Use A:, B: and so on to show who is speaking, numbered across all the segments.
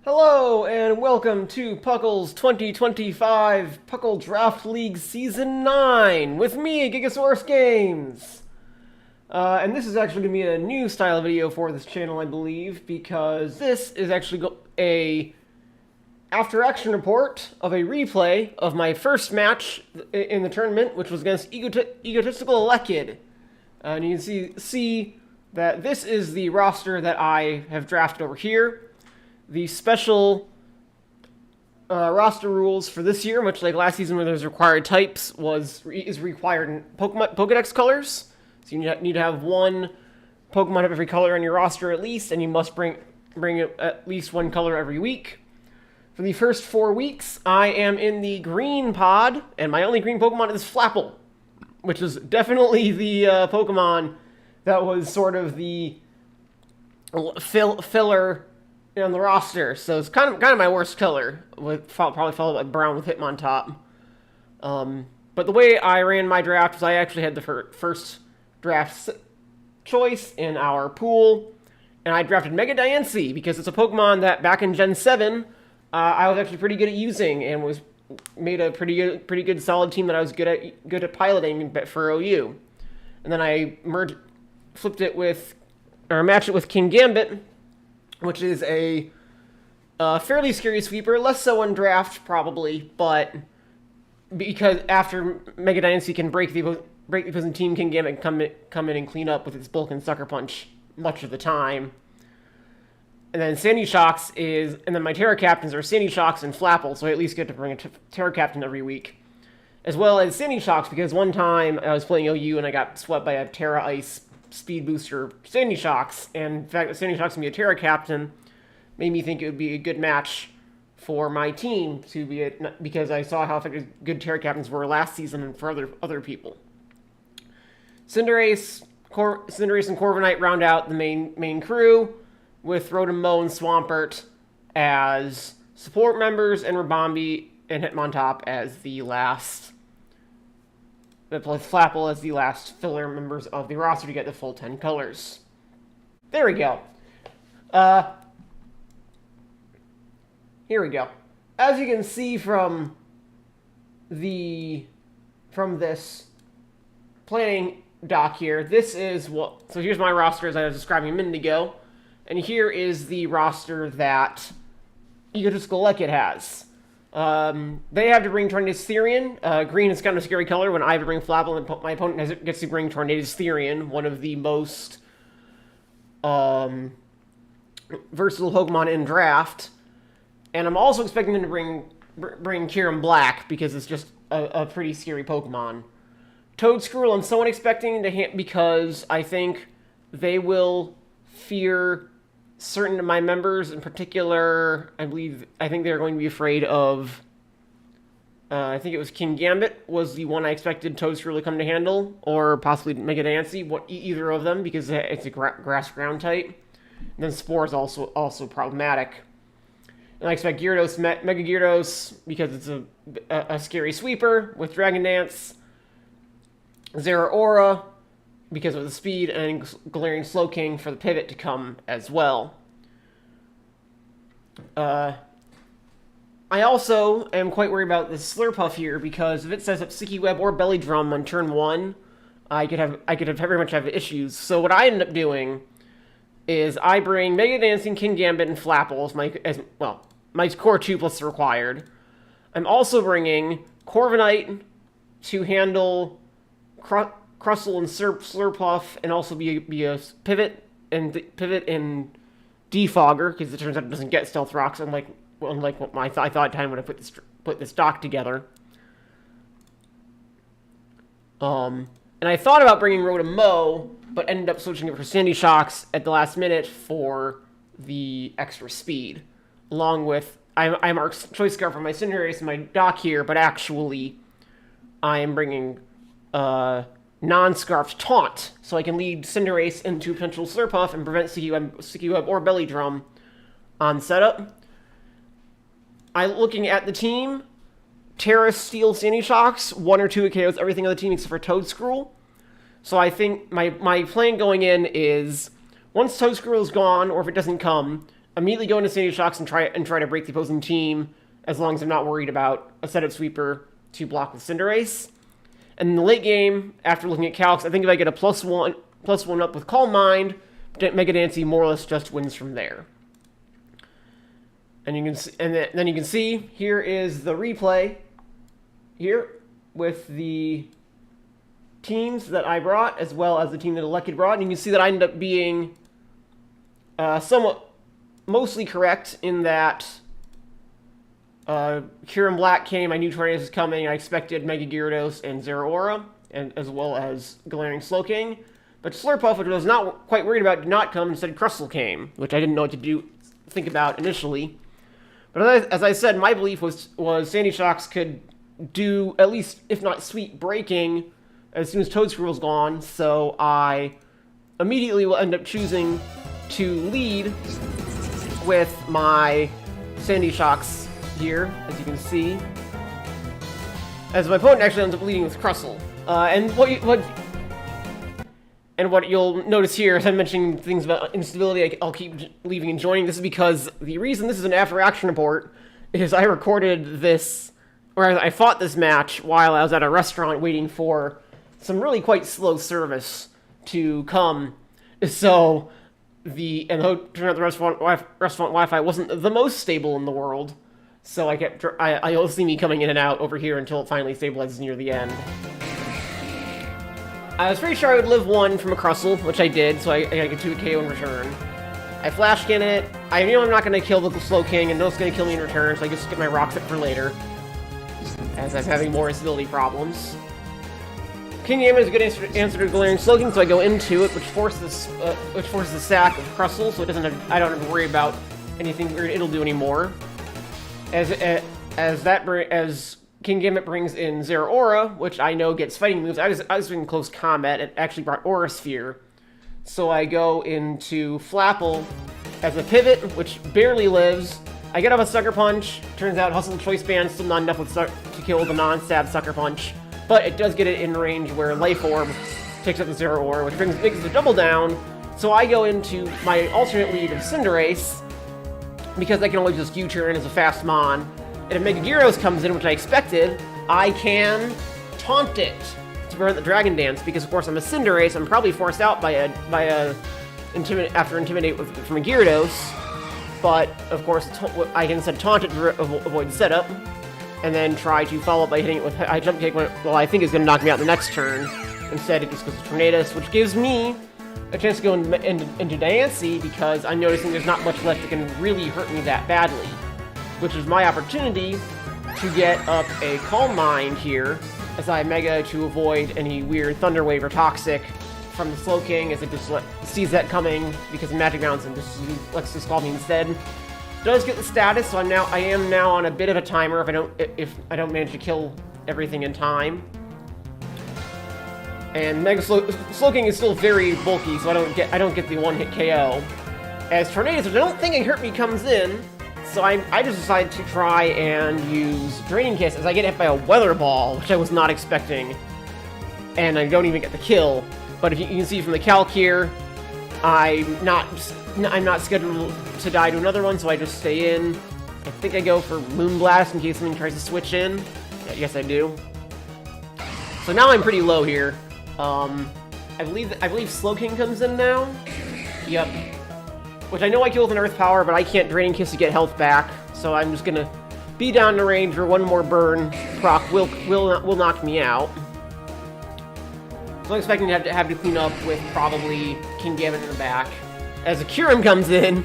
A: Hello and welcome to PUCL's 2025 PUCL Draft League Season 9 with me, GigaSaurusGames. And this is actually going to be a new style video for this channel, I believe, because this is actually a after-action report of a replay of my first match in the tournament, which was against EgotisticalElekid. And you can see that this is the roster that I have drafted over here. The special roster rules for this year, much like last season where there's required types, is required in Pokedex colors. So you need to have one Pokemon of every color on your roster at least, and you must bring at least one color every week. For the first 4 weeks, I am in the green pod, and my only green Pokemon is Flapple, which is definitely the Pokemon that was sort of the filler on the roster, so it's kind of my worst color, probably followed by brown with Hitmontop. But the way I ran my draft was I actually had the first draft choice in our pool, and I drafted Mega Diancie because it's a Pokemon that back in Gen 7 I was actually pretty good at using and made a pretty good solid team that I was good at piloting for OU. And then I matched it with Kingambit, which is a fairly scary sweeper, less so in draft probably, but because after Mega Diancie can break the opposing team, Kingambit can come in and clean up with its bulk and sucker punch much of the time. And then Sandy Shocks and then my Terra Captains are Sandy Shocks and Flapple, so I at least get to bring a Terra Captain every week. As well as Sandy Shocks, because one time I was playing OU and I got swept by a Terra Ice speed booster Sandy Shocks, and the fact that Sandy Shocks can be a Terra Captain made me think it would be a good match for my team because I saw how effective good Terra Captains were last season and for other people. Cinderace and Corviknight round out the main crew, with Rotom-Mow and Swampert as support members, and Ribombee and Hitmontop as the last. Flapple as the last filler members of the roster to get the full 10 colors. There we go. Here we go. As you can see from this planning doc here, this is what. So here's my roster as I was describing a minute ago, and here is the roster that EgotisticalElekid has. They have to bring Tornadus Therian. Green is kind of a scary color when I have to bring Flapple, and my opponent gets to bring Tornadus Therian, one of the most versatile Pokemon in draft. And I'm also expecting them to bring Kyurem Black, because it's just a pretty scary Pokemon. Toedscruel I'm somewhat expecting because I think they will fear certain of my members. In particular, I think they're going to be afraid of. I think it was Kingambit was the one I expected Toedscruel to come to handle, or possibly Mega Diancie, either of them, because it's a grass ground type. And then Spore is also problematic. And I expect Gyarados, Mega Gyarados, because it's a scary sweeper with Dragon Dance. Zeraora, because of the speed, and Galarian Slowking for the pivot to come as well. I also am quite worried about this Slurpuff here, because if it sets up Sticky Web or Belly Drum on turn 1, I could very much have issues. So what I end up doing is I bring Mega Dancing, Kingambit, and Flapple as my core 2 plus the required. I'm also bringing Corviknight to handle Crustle and Slurpuff, and also be a pivot and Defogger, because it turns out it doesn't get Stealth Rocks, unlike what I thought time when I put this doc together. And I thought about bringing Rotom-Mow, but ended up switching it for Sandy Shocks at the last minute for the extra speed. Along with, I marked Choice Scarf for my Cinderace in my doc here, but actually I am bringing non-Scarfed Taunt, so I can lead Cinderace into potential Slurpuff and prevent Sticky Web or Belly Drum on setup. Looking at the team, Terra steals Sandy Shocks, 1 or 2 KOs everything on the team except for Toedscruel. So I think my plan going in is, once Toedscruel is gone, or if it doesn't come, immediately go into Sandy Shocks and try to break the opposing team, as long as I'm not worried about a setup sweeper to block with Cinderace. And in the late game, after looking at calcs, I think if I get a +1 up with Calm Mind, Mega Dancy more or less just wins from there. And you can see, then you can see here is the replay here with the teams that I brought, as well as the team that Elekid brought. And you can see that I ended up being somewhat mostly correct in that Kyurem Black came, I knew Tornadus was coming, I expected Mega Gyarados and Zeraora, and as well as Galarian Slowking. But Slurpuff, which I was not quite worried about, did not come. Instead, Crustle came, which I didn't know what to think about initially. But as I said, my belief was Sandy Shocks could do at least, if not sweep breaking, as soon as Toedscruel was gone. So I immediately will end up choosing to lead with my Sandy Shocks here, as you can see. As my opponent actually ends up leading with Crustle. And what you'll notice here, as I'm mentioning things about instability, I'll keep leaving and joining. This is because the reason this is an after-action report is I recorded this, or I fought this match while I was at a restaurant waiting for some really quite slow service to come. So, turned out the restaurant Wi-Fi wasn't the most stable in the world. So you'll see me coming in and out over here until it finally stabilizes near the end. I was pretty sure I would live one from a Crustle, which I did, so I get 2 KO in return. I Flash Scan it. I know I'm not going to kill the Slowking, and no it's going to kill me in return, so I just get my Rock Fit for later, as I'm having more instability problems. King Game is a good answer to Galarian Slowking, so I go into it, which forces the sack of Crustle, so I don't have to worry about anything weird it'll do anymore. As King Gambit brings in Zeraora, which I know gets fighting moves. I was in close combat. It actually brought Aura Sphere. So I go into Flapple as a pivot, which barely lives. I get off a Sucker Punch. Turns out Hustle Choice Band still not enough to kill the non-stab Sucker Punch. But it does get it in range where Life Orb takes up the Zeraora, which makes the double down. So I go into my alternate lead of Cinderace, because I can always just U-turn as a fast Mon. And if Mega Gyarados comes in, which I expected, I can taunt it to prevent the Dragon Dance, because of course I'm a Cinderace, I'm probably forced out after Intimidate from a Gyarados, but of course I can instead taunt it to avoid setup, and then try to follow up by hitting it with High Jump Kick, I think is going to knock me out the next turn. Instead it just goes to Tornadus, which gives me a chance to go into Diancie, because I'm noticing there's not much left that can really hurt me that badly. Which is my opportunity to get up a Calm Mind here, as I Mega to avoid any weird Thunder Wave or Toxic from the Slowking, as it just sees that coming because of Magic Mounts and just lets this call me instead. Does get the status, so I am now on a bit of a timer if I don't manage to kill everything in time. And Mega Slowking is still very bulky, so I don't get the one-hit KO. As Tornadus, which I don't think it hurt me, comes in. So I just decided to try and use Draining Kiss as I get hit by a Weather Ball, which I was not expecting. And I don't even get the kill. But if you can see from the calc here, I'm not scheduled to die to another one, so I just stay in. I think I go for Moonblast in case something tries to switch in. Yeah, yes, I do. So now I'm pretty low here. I believe Slowking comes in now. Yep. Which I know I kill with an Earth Power, but I can't Draining Kiss to get health back, so I'm just gonna be down to range for one more burn. Proc will knock me out. So I'm expecting to have to clean up with probably King Gambit in the back. As a Kyurem comes in,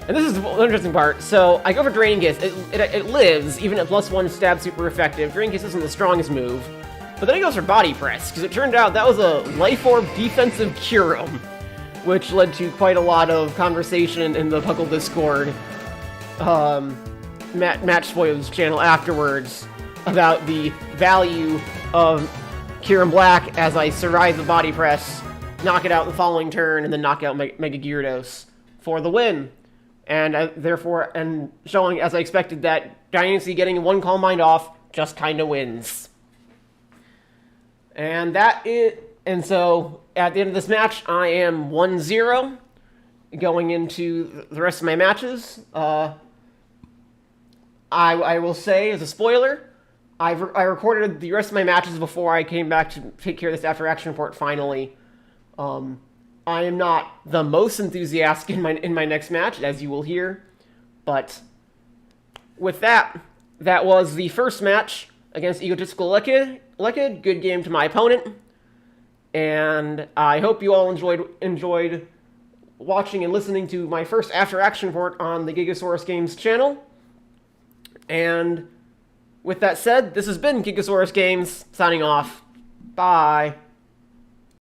A: and this is the interesting part, so I go for Draining Kiss. It lives, even at +1 stab, super effective. Draining Kiss isn't the strongest move, but then he goes for Body Press, because it turned out that was a Life Orb defensive Kyurem, which led to quite a lot of conversation in the PUCL Discord, Match Spoil's channel afterwards, about the value of Kyurem Black as I survive the Body Press, knock it out the following turn, and then knock out Mega Gyarados for the win. And therefore, showing, as I expected, that Diancie getting one Calm Mind off just kinda wins. And so, at the end of this match, I am 1-0, going into the rest of my matches. I will say, as a spoiler, I recorded the rest of my matches before I came back to take care of this after action report finally. I am not the most enthusiastic in my next match, as you will hear, but with that, that was the first match against EgotisticalElekid. Good game to my opponent, and I hope you all enjoyed watching and listening to my first after action report on the GigaSaurusGames channel. And with that said, this has been GigaSaurusGames signing off. Bye.